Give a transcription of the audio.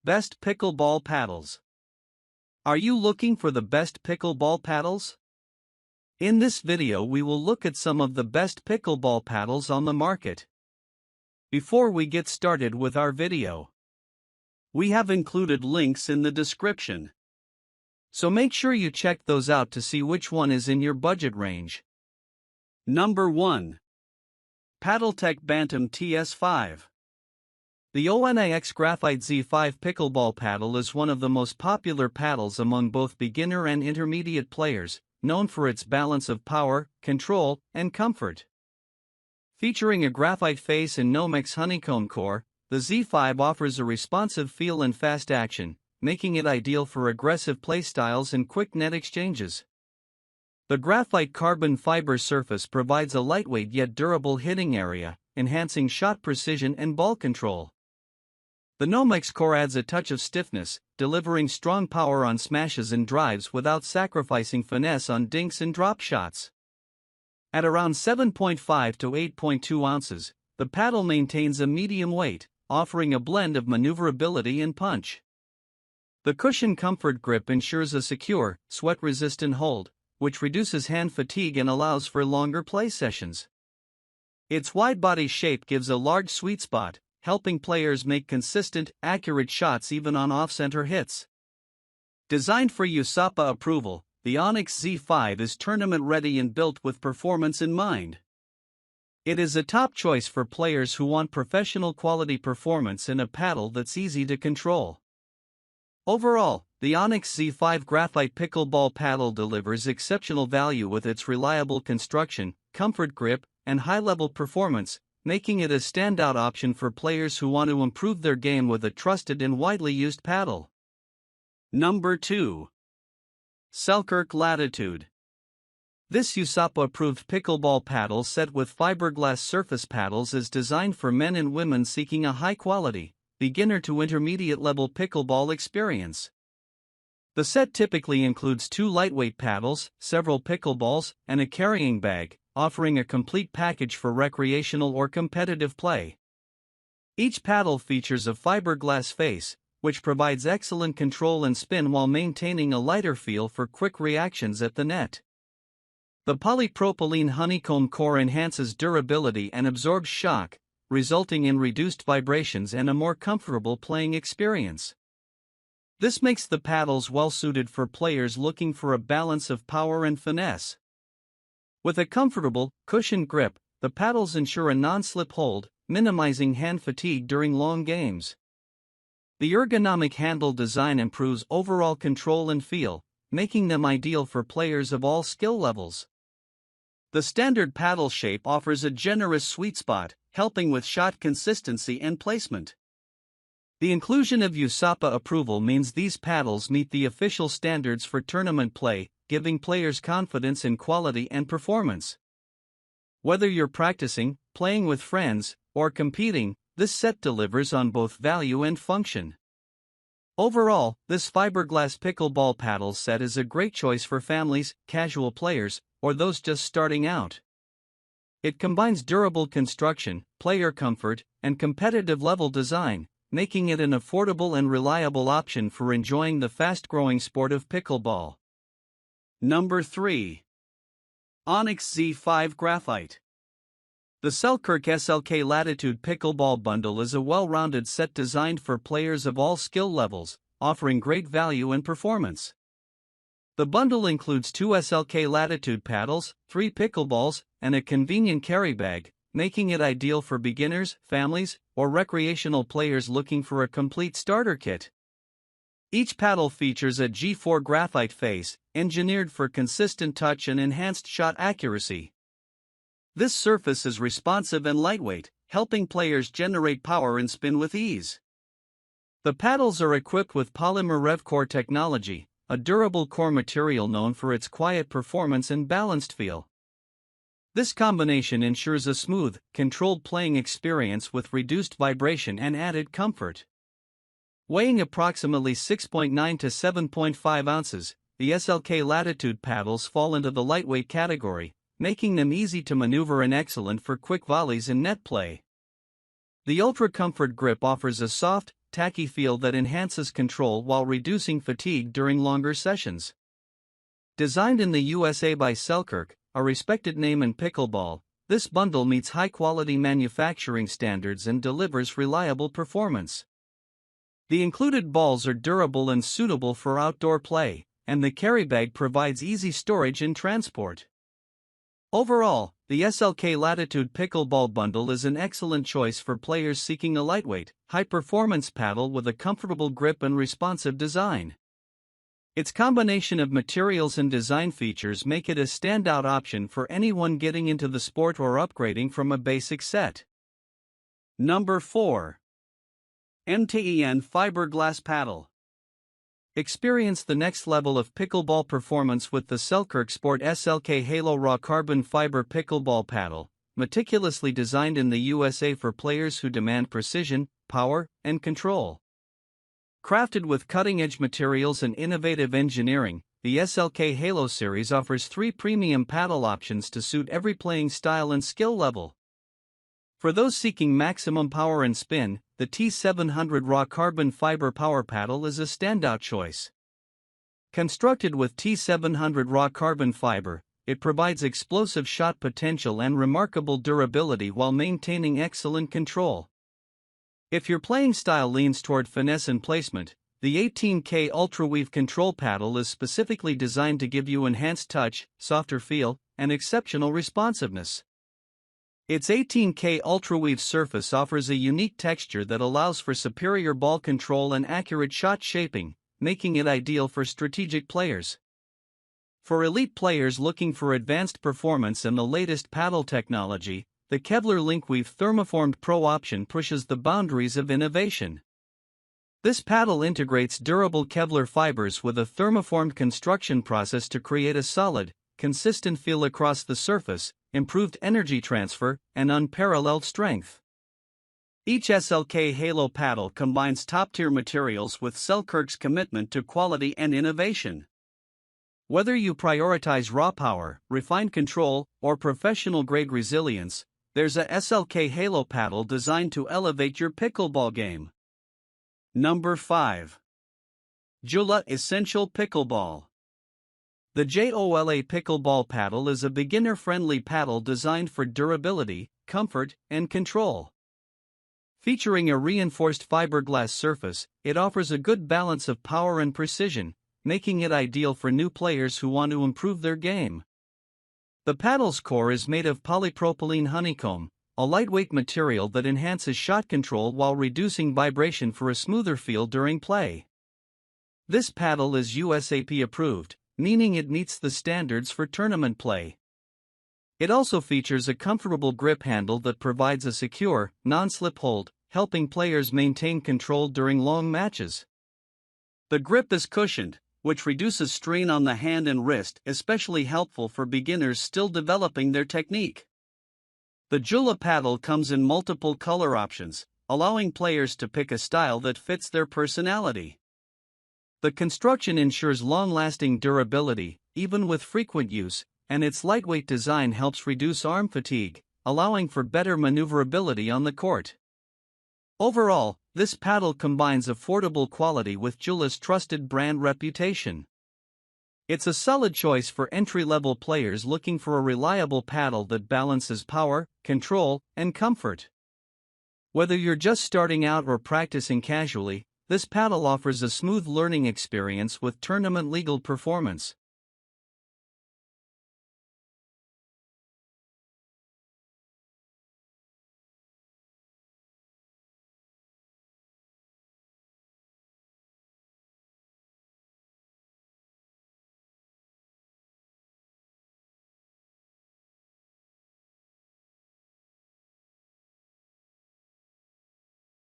Best Pickleball Paddles. Are you looking for the best pickleball paddles? In this video we will look at some of the best pickleball paddles on the market. Before we get started with our video, we have included links in the description. So make sure you check those out to see which one is in your budget range. Number 1. Paddletek Banttam TS5. The Onyx Graphite Z5 Pickleball Paddle is one of the most popular paddles among both beginner and intermediate players, known for its balance of power, control, and comfort. Featuring a graphite face and Nomex honeycomb core, the Z5 offers a responsive feel and fast action, making it ideal for aggressive playstyles and quick net exchanges. The graphite carbon fiber surface provides a lightweight yet durable hitting area, enhancing shot precision and ball control. The Nomex core adds a touch of stiffness, delivering strong power on smashes and drives without sacrificing finesse on dinks and drop shots. At around 7.5 to 8.2 ounces, the paddle maintains a medium weight, offering a blend of maneuverability and punch. The cushion comfort grip ensures a secure, sweat-resistant hold, which reduces hand fatigue and allows for longer play sessions. Its wide body shape gives a large sweet spot, helping players make consistent, accurate shots even on off-center hits. Designed for USAPA approval, the Onix Z5 is tournament-ready and built with performance in mind. It is a top choice for players who want professional quality performance in a paddle that's easy to control. Overall, the Onyx Z5 Graphite Pickleball Paddle delivers exceptional value with its reliable construction, comfort grip, and high-level performance, making it a standout option for players who want to improve their game with a trusted and widely used paddle. Number 2. Selkerk Latitude. This USAPA-approved pickleball paddle set with fiberglass surface paddles is designed for men and women seeking a high-quality, beginner to intermediate-level pickleball experience. The set typically includes 2 lightweight paddles, several pickleballs, and a carrying bag, offering a complete package for recreational or competitive play. Each paddle features a fiberglass face, which provides excellent control and spin while maintaining a lighter feel for quick reactions at the net. The polypropylene honeycomb core enhances durability and absorbs shock, resulting in reduced vibrations and a more comfortable playing experience. This makes the paddles well-suited for players looking for a balance of power and finesse. With a comfortable, cushioned grip, the paddles ensure a non-slip hold, minimizing hand fatigue during long games. The ergonomic handle design improves overall control and feel, making them ideal for players of all skill levels. The standard paddle shape offers a generous sweet spot, helping with shot consistency and placement. The inclusion of USAPA approval means these paddles meet the official standards for tournament play, giving players confidence in quality and performance. Whether you're practicing, playing with friends, or competing, this set delivers on both value and function. Overall, this fiberglass pickleball paddle set is a great choice for families, casual players, or those just starting out. It combines durable construction, player comfort, and competitive-level design, making it an affordable and reliable option for enjoying the fast-growing sport of pickleball. Number 3. Onyx Z5 Graphite. The Selkirk Latitude Pickleball Bundle is a well-rounded set designed for players of all skill levels, offering great value and performance. The bundle includes 2 SLK Latitude paddles, 3 pickleballs, and a convenient carry bag, making it ideal for beginners, families, or recreational players looking for a complete starter kit. Each paddle features a G4 graphite face, engineered for consistent touch and enhanced shot accuracy. This surface is responsive and lightweight, helping players generate power and spin with ease. The paddles are equipped with polymer RevCore technology, a durable core material known for its quiet performance and balanced feel. This combination ensures a smooth, controlled playing experience with reduced vibration and added comfort. Weighing approximately 6.9 to 7.5 ounces, the SLK Latitude paddles fall into the lightweight category, making them easy to maneuver and excellent for quick volleys and net play. The Ultra Comfort grip offers a soft, tacky feel that enhances control while reducing fatigue during longer sessions. Designed in the USA by Selkirk, a respected name in pickleball, this bundle meets high-quality manufacturing standards and delivers reliable performance. The included balls are durable and suitable for outdoor play, and the carry bag provides easy storage and transport. Overall, the Selkerk Latitude Pickleball Bundle is an excellent choice for players seeking a lightweight, high-performance paddle with a comfortable grip and responsive design. Its combination of materials and design features make it a standout option for anyone getting into the sport or upgrading from a basic set. Number 4. MTEN Fiberglass Paddle. Experience the next level of pickleball performance with the Selkirk Sport SLK Halo Raw Carbon Fiber Pickleball Paddle, meticulously designed in the USA for players who demand precision, power, and control. Crafted with cutting-edge materials and innovative engineering, the SLK Halo series offers 3 premium paddle options to suit every playing style and skill level. For those seeking maximum power and spin, the T700 Raw Carbon Fiber Power Paddle is a standout choice. Constructed with T700 raw carbon fiber, it provides explosive shot potential and remarkable durability while maintaining excellent control. If your playing style leans toward finesse and placement, the 18K Ultra Weave Control Paddle is specifically designed to give you enhanced touch, softer feel, and exceptional responsiveness. Its 18K Ultra Weave surface offers a unique texture that allows for superior ball control and accurate shot shaping, making it ideal for strategic players. For elite players looking for advanced performance and the latest paddle technology, the Kevlar Linkweave Thermoformed Pro option pushes the boundaries of innovation. This paddle integrates durable Kevlar fibers with a thermoformed construction process to create a solid, consistent feel across the surface, improved energy transfer, and unparalleled strength. Each SLK Halo paddle combines top-tier materials with Selkirk's commitment to quality and innovation. Whether you prioritize raw power, refined control, or professional-grade resilience, there's a SLK Halo paddle designed to elevate your pickleball game. Number 5. Joola Essential Pickleball. The Joola Pickleball Paddle is a beginner-friendly paddle designed for durability, comfort, and control. Featuring a reinforced fiberglass surface, it offers a good balance of power and precision, making it ideal for new players who want to improve their game. The paddle's core is made of polypropylene honeycomb, a lightweight material that enhances shot control while reducing vibration for a smoother feel during play. This paddle is USAP approved, meaning it meets the standards for tournament play. It also features a comfortable grip handle that provides a secure, non-slip hold, helping players maintain control during long matches. The grip is cushioned, which reduces strain on the hand and wrist, especially helpful for beginners still developing their technique. The Joola paddle comes in multiple color options, allowing players to pick a style that fits their personality. The construction ensures long-lasting durability, even with frequent use, and its lightweight design helps reduce arm fatigue, allowing for better maneuverability on the court. Overall, this paddle combines affordable quality with Joola's trusted brand reputation. It's a solid choice for entry-level players looking for a reliable paddle that balances power, control, and comfort. Whether you're just starting out or practicing casually, this paddle offers a smooth learning experience with tournament-legal performance.